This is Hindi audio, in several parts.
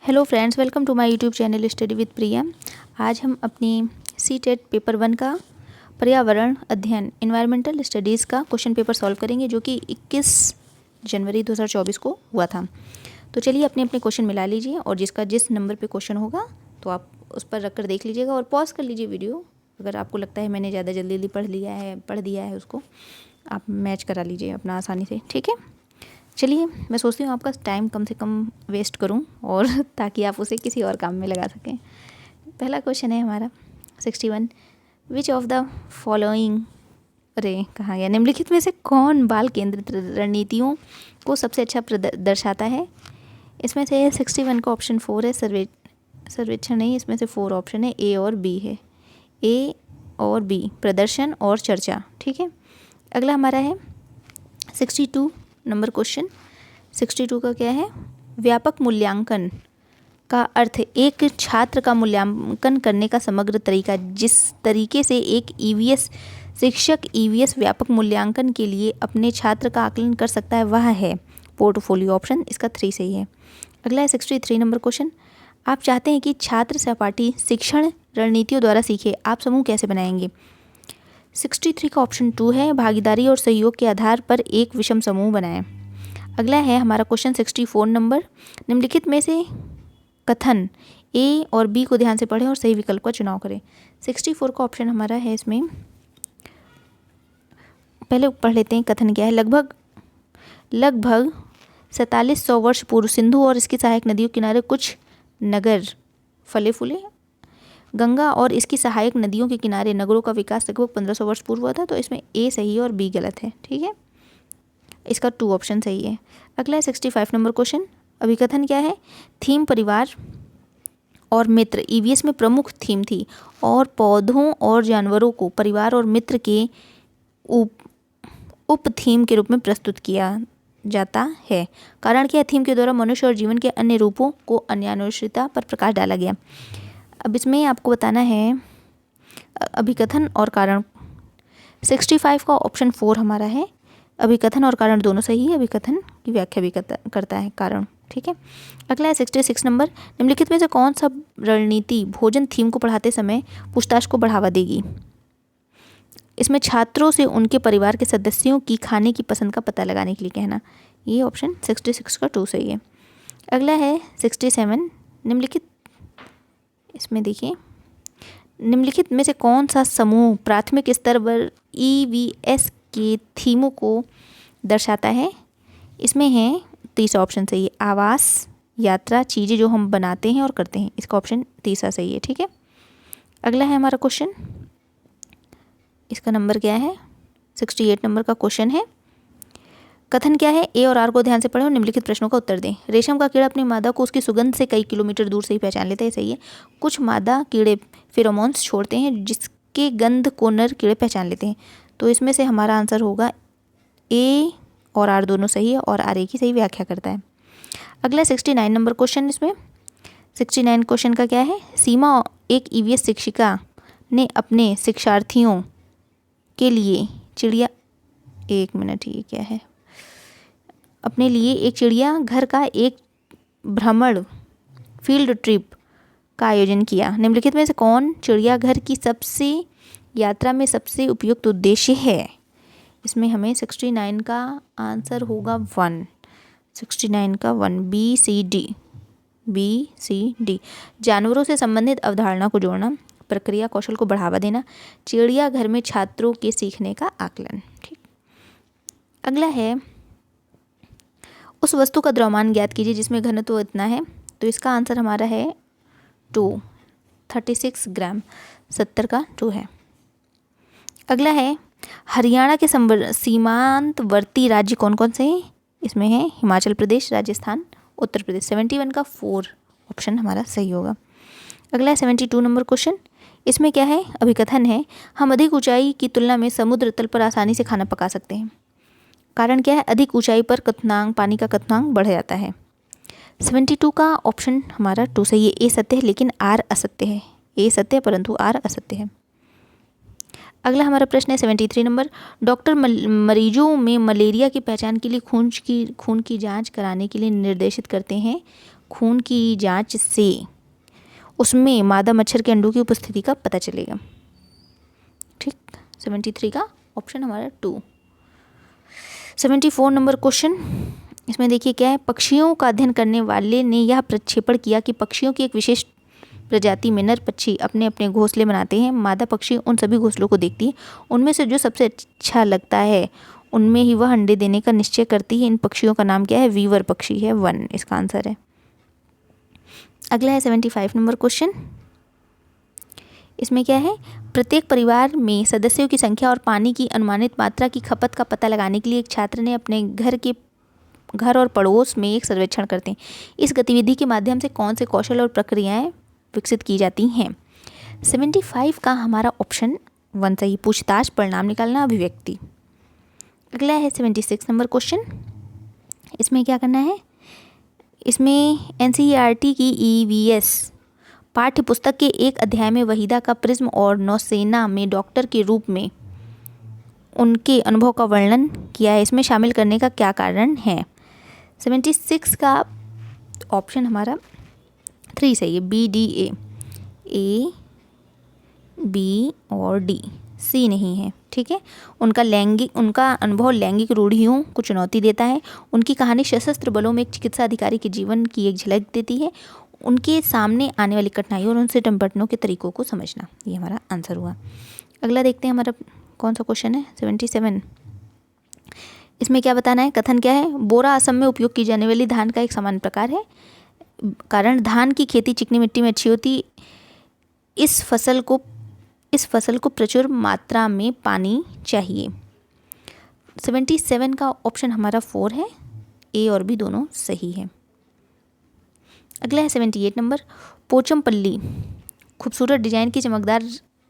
Hello friends, welcome to my YouTube channel study with Priya. आज हम अपनी सीटेट पेपर 1 का पर्यावरण अध्ययन एनवायरमेंटल स्टडीज़ का क्वेश्चन पेपर सॉल्व करेंगे, जो कि 21 जनवरी 2024 को हुआ था। तो चलिए अपने अपने क्वेश्चन मिला लीजिए और जिसका जिस नंबर पे क्वेश्चन होगा तो आप उस पर रख कर देख लीजिएगा और पॉज कर लीजिए वीडियो। अगर आपको लगता है मैंने ज़्यादा जल्दी पढ़ दिया है उसको आप मैच करा लीजिए अपना आसानी से, ठीक है। चलिए, मैं सोचती हूँ आपका टाइम कम से कम वेस्ट करूँ और ताकि आप उसे किसी और काम में लगा सकें। पहला क्वेश्चन है हमारा 61, विच ऑफ द फॉलोइंग, कहाँ गया, निम्नलिखित में से कौन बाल केंद्रित रणनीतियों को सबसे अच्छा दर्शाता है। इसमें से 61 का ऑप्शन 4 है, सर्वेक्षण नहीं, इसमें से 4 ऑप्शन है, ए और बी है, ए और बी, प्रदर्शन और चर्चा, ठीक है। अगला हमारा है 62 नंबर क्वेश्चन। 62 का क्या है, व्यापक मूल्यांकन का अर्थ एक छात्र का मूल्यांकन करने का समग्र तरीका। जिस तरीके से एक ईवीएस शिक्षक ईवीएस व्यापक मूल्यांकन के लिए अपने छात्र का आकलन कर सकता है वह है पोर्टफोलियो, ऑप्शन इसका 3 सही है। अगला है 63 नंबर क्वेश्चन। आप चाहते हैं कि छात्र सहपाठी शिक्षण रणनीतियों द्वारा सीखे, आप समूह कैसे बनाएंगे। 63 का ऑप्शन 2 है, भागीदारी और सहयोग के आधार पर एक विषम समूह बनाएं। अगला है हमारा क्वेश्चन 64 नंबर। निम्नलिखित में से कथन ए और बी को ध्यान से पढ़ें और सही विकल्प का चुनाव करें। 64 का ऑप्शन हमारा है, इसमें पहले पढ़ लेते हैं कथन क्या है। लगभग 4700 वर्ष पूर्व सिंधु और इसकी सहायक नदियों किनारे कुछ नगर फले फूले। गंगा और इसकी सहायक नदियों के किनारे नगरों का विकास लगभग 1500 वर्ष पूर्व हुआ था। तो इसमें ए सही है और बी गलत है, ठीक है। इसका 2 ऑप्शन सही है। अगला है 65 नंबर क्वेश्चन। अभिकथन क्या है, थीम परिवार और मित्र ईवीएस में प्रमुख थीम थी और पौधों और जानवरों को परिवार और मित्र के उप थीम के रूप में प्रस्तुत किया जाता है। कारण क्या है, थीम के द्वारा मनुष्य और जीवन के अन्य रूपों को अन्यान्योन्यता पर प्रकाश डाला गया। अब इसमें आपको बताना है अभिकथन और कारण। 65 का ऑप्शन 4 हमारा है, अभिकथन और कारण दोनों सही है। अभिकथन की व्याख्या भी करता है कारण, ठीक है। अगला है 66 नंबर। निम्नलिखित में से कौन सा रणनीति भोजन थीम को पढ़ाते समय पूछताछ को बढ़ावा देगी। इसमें छात्रों से उनके परिवार के सदस्यों की खाने की पसंद का पता लगाने के लिए कहना। ये ऑप्शन 66 का 2 सही है। अगला है 67। निम्नलिखित, इसमें देखिए, निम्नलिखित में से कौन सा समूह प्राथमिक स्तर पर ईवीएस के थीमों को दर्शाता है। इसमें है 3 ऑप्शन सही है, आवास, यात्रा, चीज़ें जो हम बनाते हैं और करते हैं। इसका ऑप्शन 3 सही है, ठीक है। अगला है हमारा क्वेश्चन, इसका नंबर क्या है, 68 नंबर का क्वेश्चन है। कथन क्या है, ए और आर को ध्यान से पढ़ें और निम्नलिखित प्रश्नों का उत्तर दें। रेशम का कीड़ा अपनी मादा को उसकी सुगंध से कई किलोमीटर दूर से ही पहचान लेता है, सही है। कुछ मादा कीड़े फेरोमोन्स छोड़ते हैं जिसके गंध को नर कीड़े पहचान लेते हैं। तो इसमें से हमारा आंसर होगा ए और आर दोनों सही है और आर ए की सही व्याख्या करता है। अगला 69 नंबर क्वेश्चन। इसमें 69 क्वेश्चन का क्या है, सीमा एक ईवीएस शिक्षिका ने अपने शिक्षार्थियों के लिए चिड़िया, एक मिनट, ये क्या है, अपने लिए एक चिड़िया घर का एक भ्रमण फील्ड ट्रिप का आयोजन किया। निम्नलिखित में से कौन चिड़ियाघर की सबसे यात्रा में सबसे उपयुक्त उद्देश्य है। इसमें हमें 69 का आंसर होगा 1, 69 का 1, बी सी डी। जानवरों से संबंधित अवधारणा को जोड़ना, प्रक्रिया कौशल को बढ़ावा देना, चिड़ियाघर में छात्रों के सीखने का आकलन, ठीक। अगला है, उस वस्तु का द्रव्यमान ज्ञात कीजिए जिसमें घनत्व इतना है। तो इसका आंसर हमारा है 2, 36 ग्राम, 70 का 2 है। अगला है, हरियाणा के सीमांतवर्ती राज्य कौन कौन से हैं। इसमें है हिमाचल प्रदेश, राजस्थान, उत्तर प्रदेश। 71 का 4 ऑप्शन हमारा सही होगा। अगला है 72 नंबर क्वेश्चन। इसमें क्या है, अभिकथन है, हम अधिक ऊंचाई की तुलना में समुद्र तल पर आसानी से खाना पका सकते हैं। कारण क्या है, अधिक ऊंचाई पर क्वथनांक, पानी का क्वथनांक बढ़ जाता है। 72 का ऑप्शन हमारा 2 सही है, ए सत्य है लेकिन आर असत्य है। ए सत्य परंतु आर असत्य है। अगला हमारा प्रश्न है 73 नंबर। डॉक्टर मरीजों में मलेरिया की पहचान के लिए खून की जांच कराने के लिए निर्देशित करते हैं खून की जांच से उसमें मादा मच्छर के अंडों की उपस्थिति का पता चलेगा। ठीक, 73 का ऑप्शन हमारा 2। 74 नंबर क्वेश्चन, इसमें देखिए क्या है। पक्षियों का अध्ययन करने वाले ने यह प्रक्षेपण किया कि पक्षियों की एक विशेष प्रजाति में नर पक्षी अपने अपने घोंसले बनाते हैं। मादा पक्षी उन सभी घोंसलों को देखती है, उनमें से जो सबसे अच्छा लगता है उनमें ही वह अंडे देने का निश्चय करती है। इन पक्षियों का नाम क्या है? वीवर पक्षी है, 1 इसका आंसर है। अगला है 75 नंबर क्वेश्चन, इसमें क्या है। प्रत्येक परिवार में सदस्यों की संख्या और पानी की अनुमानित मात्रा की खपत का पता लगाने के लिए एक छात्र ने अपने घर और पड़ोस में एक सर्वेक्षण करते हैं। इस गतिविधि के माध्यम से कौन से कौशल और प्रक्रियाएं विकसित की जाती हैं? 75 का हमारा ऑप्शन 1 सही, पूछताछ, परिणाम निकालना, अभिव्यक्ति। अगला है 76 नंबर क्वेश्चन, इसमें क्या करना है। इसमें NCERT की EVS पाठ्य पुस्तक के एक अध्याय में वहीदा का प्रिज्म और नौसेना में डॉक्टर के रूप में उनके अनुभव का वर्णन किया है। इसमें शामिल करने का क्या कारण है? 76 का ऑप्शन हमारा 3 सही है, BDA, A, B और D, C नहीं है। ठीक है, उनका अनुभव लैंगिक रूढ़ियों को चुनौती देता है। उनकी कहानी सशस्त्र बलों में एक चिकित्सा अधिकारी के जीवन की एक झलक देती है। उनके सामने आने वाली कठिनाइयों और उनसे निपटने के तरीकों को समझना, ये हमारा आंसर हुआ। अगला देखते हैं हमारा कौन सा क्वेश्चन है, 77। इसमें क्या बताना है, कथन क्या है। बोरा असम में उपयोग की जाने वाली धान का एक सामान्य प्रकार है। कारण धान की खेती चिकनी मिट्टी में अच्छी होती। इस फसल को प्रचुर मात्रा में पानी चाहिए। 77 का ऑप्शन हमारा 4 है, A और B दोनों सही है। अगला है 78 नंबर, पोचमपल्ली खूबसूरत डिजाइन की चमकदार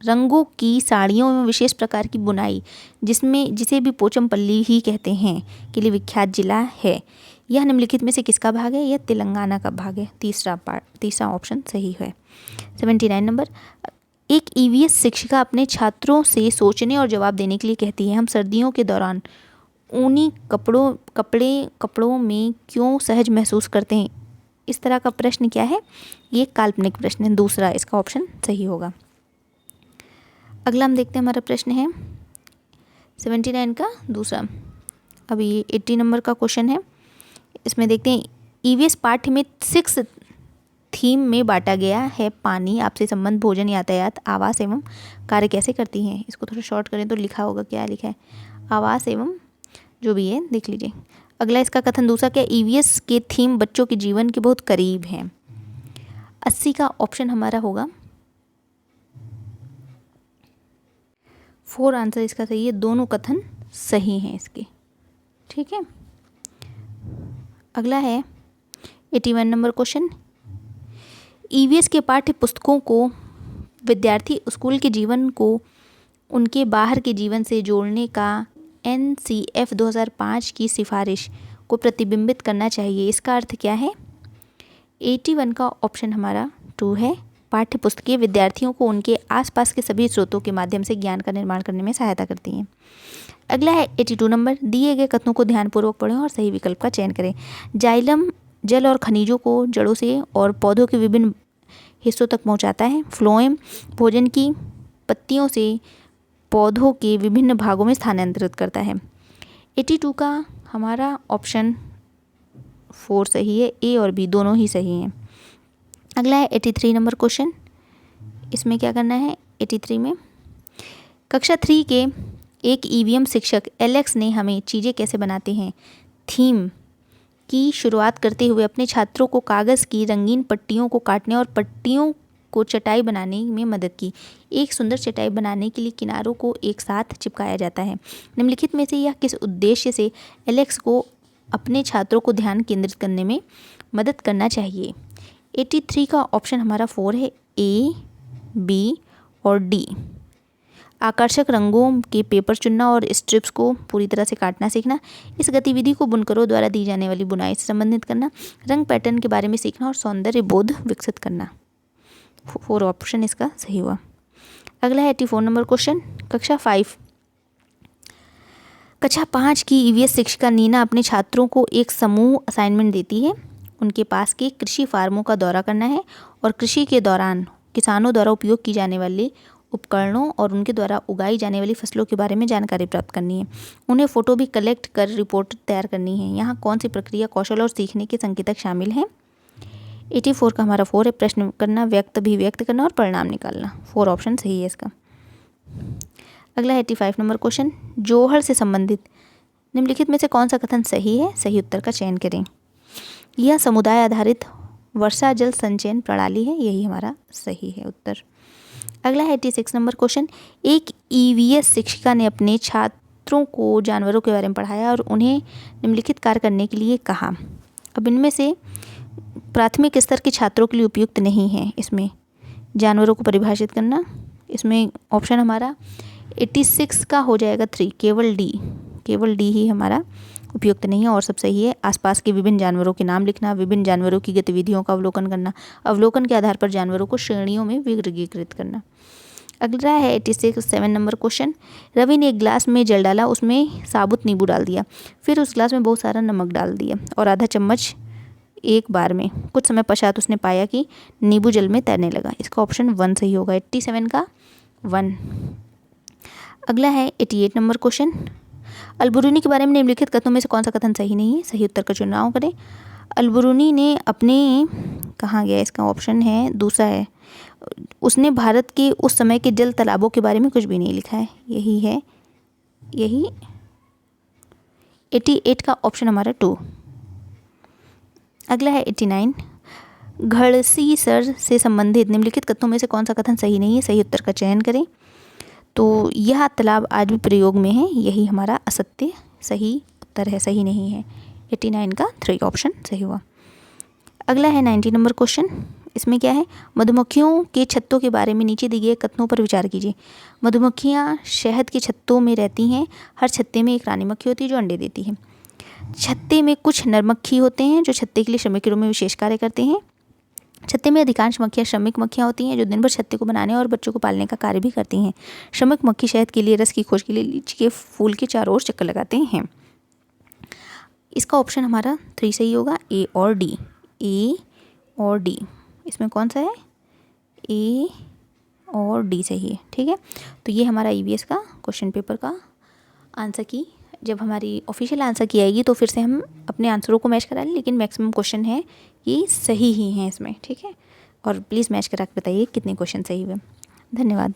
रंगों की साड़ियों में विशेष प्रकार की बुनाई जिसे भी पोचमपल्ली ही कहते हैं के लिए विख्यात जिला है। यह निम्नलिखित में से किसका भाग है? यह तेलंगाना का भाग है। तीसरा ऑप्शन सही है। 79 नंबर, एक EVS शिक्षिका अपने छात्रों से सोचने और जवाब देने के लिए कहती है, हम सर्दियों के दौरान ऊनी कपड़ों में क्यों सहज महसूस करते हैं? इस तरह का प्रश्न क्या है? ये काल्पनिक प्रश्न है, दूसरा इसका ऑप्शन सही होगा। अगला हम देखते हैं, हमारा प्रश्न है 79 का दूसरा। अभी 80 नंबर का क्वेश्चन है। इसमें देखते हैं, EVS पाठ्य में 6 थीम में बांटा गया है। पानी, आपसी संबंध, भोजन, यातायात, आवास एवं कार्य कैसे करती हैं? इसको थोड़ा शॉर्ट करें तो लिखा होगा, क्या लिखा है? आवास एवं जो भी है देख लीजिए। अगला इसका कथन दूसरा क्या, EVS के थीम बच्चों के जीवन के बहुत करीब हैं। 80 का ऑप्शन हमारा होगा 4 आंसर इसका सही है। दोनों कथन सही हैं इसके। ठीक है, अगला है 81 नंबर क्वेश्चन, EVS के पाठ्य पुस्तकों को विद्यार्थी स्कूल के जीवन को उनके बाहर के जीवन से जोड़ने का NCF 2005 की सिफारिश को प्रतिबिंबित करना चाहिए। इसका अर्थ क्या है? 81 का ऑप्शन हमारा 2 है, पाठ्य पुस्तकें विद्यार्थियों को उनके आसपास के सभी स्रोतों के माध्यम से ज्ञान का निर्माण करने में सहायता करती हैं। अगला है 82 नंबर, दिए गए कथनों को ध्यानपूर्वक पढ़ें और सही विकल्प का चयन करें। जाइलम जल और खनिजों को जड़ों से और पौधों के विभिन्न हिस्सों तक पहुंचाता है। फ्लोएम भोजन की पत्तियों से पौधों के विभिन्न भागों में स्थानांतरित करता है। 82 का हमारा ऑप्शन 4 सही है, A और B दोनों ही सही हैं। अगला है 83 नंबर क्वेश्चन। इसमें क्या करना है, 83 में कक्षा 3 के एक EVM शिक्षक एलेक्स ने हमें चीज़ें कैसे बनाते हैं थीम की शुरुआत करते हुए अपने छात्रों को कागज़ की रंगीन पट्टियों को काटने और पट्टियों को चटाई बनाने में मदद की। एक सुंदर चटाई बनाने के लिए किनारों को एक साथ चिपकाया जाता है। निम्नलिखित में से यह किस उद्देश्य से एलेक्स को अपने छात्रों को ध्यान केंद्रित करने में मदद करना चाहिए? 83 का ऑप्शन हमारा 4 है, A, B और D। आकर्षक रंगों के पेपर चुनना और स्ट्रिप्स को पूरी तरह से काटना सीखना। इस गतिविधि को बुनकरों द्वारा दी जाने वाली बुनाई से संबंधित करना। रंग पैटर्न के बारे में सीखना और सौंदर्य बोध विकसित करना। 4 ऑप्शन इसका सही हुआ। अगला है 84 नंबर क्वेश्चन। कक्षा 5 की EVS शिक्षिका नीना अपने छात्रों को एक समूह असाइनमेंट देती है। उनके पास के कृषि फार्मों का दौरा करना है और कृषि के दौरान किसानों द्वारा उपयोग की जाने वाली उपकरणों और उनके द्वारा उगाई जाने वाली फसलों के बारे में जानकारी प्राप्त करनी है। उन्हें फ़ोटो भी कलेक्ट कर रिपोर्ट तैयार करनी है। यहाँ कौन सी प्रक्रिया, कौशल और सीखने के संकेतक शामिल हैं? 84 का हमारा 4 है, प्रश्न करना, व्यक्त अभिव्यक्त करना और परिणाम निकालना। 4 ऑप्शन सही है इसका। अगला 85 नंबर क्वेश्चन, जौहर से संबंधित निम्नलिखित में से कौन सा कथन सही है? सही उत्तर का चयन करें। यह समुदाय आधारित वर्षा जल संचयन प्रणाली है, यही हमारा सही है उत्तर। अगला है 86 नंबर क्वेश्चन, एक ईवीएस शिक्षिका ने अपने छात्रों को जानवरों के बारे में पढ़ाया और उन्हें निम्नलिखित कार्य करने के लिए कहा। अब इनमें से प्राथमिक स्तर के छात्रों के लिए उपयुक्त नहीं है इसमें जानवरों को परिभाषित करना। इसमें ऑप्शन हमारा 86 का हो जाएगा 3, केवल डी ही हमारा उपयुक्त नहीं है और सब सही है। आसपास के विभिन्न जानवरों के नाम लिखना, विभिन्न जानवरों की गतिविधियों का अवलोकन करना, अवलोकन के आधार पर जानवरों को श्रेणियों में वर्गीकृत करना। अगला है 87 नंबर क्वेश्चन, रवि ने एक गिलास में जल डाला, उसमें साबुत नींबू डाल दिया, फिर उस गिलास में बहुत सारा नमक डाल दिया और आधा चम्मच एक बार में। कुछ समय पश्चात उसने पाया कि नींबू जल में तैरने लगा। इसका ऑप्शन 1 सही होगा, 87 का 1। अगला है 88 नंबर क्वेश्चन, अलबरूनी के बारे में निम्नलिखित कथनों में से कौन सा कथन सही नहीं है? सही उत्तर का चुनाव करें। अलबरूनी ने अपने, कहाँ गया इसका ऑप्शन है दूसरा है, उसने भारत के उस समय के जल तालाबों के बारे में कुछ भी नहीं लिखा है, यही है, यही 88 का ऑप्शन हमारा 2। अगला है 89, घड़सी सर से संबंधित निम्नलिखित कथनों में से कौन सा कथन सही नहीं है? सही उत्तर का चयन करें। तो यह तालाब आज भी प्रयोग में है, यही हमारा असत्य सही उत्तर है, सही नहीं है। 89 का 3 ऑप्शन सही हुआ। अगला है 90 नंबर क्वेश्चन, इसमें क्या है? मधुमक्खियों के छत्तों के बारे में नीचे दिए गए कथनों पर विचार कीजिए। मधुमक्खियाँ शहद के छत्तों में रहती हैं। हर छत्ते में एक रानी मक्खी होती है जो अंडे देती है। छत्ते में कुछ नर मक्खी होते हैं जो छत्ते के लिए श्रमिक के रूप में विशेष कार्य करते हैं। छत्ते में अधिकांश मक्खियाँ श्रमिक मक्खियाँ होती हैं जो दिन भर छत्ते को बनाने और बच्चों को पालने का कार्य भी करती हैं। श्रमिक मक्खी शहद के लिए रस की खोज के लिए लीची के फूल के चारों ओर चक्कर लगाते हैं। इसका ऑप्शन हमारा 3 सही होगा, ए और डी। ए और डी इसमें कौन सा है? ए और डी सही है, ठीक है। तो ये हमारा ईवीएस का क्वेश्चन पेपर का आंसर की, जब हमारी ऑफिशियल आंसर की आएगी तो फिर से हम अपने आंसरों को मैच करा लें, लेकिन मैक्सिमम क्वेश्चन है कि सही ही हैं इसमें, ठीक है। और प्लीज़ मैच करा के बताइए कितने क्वेश्चन सही हुए। धन्यवाद।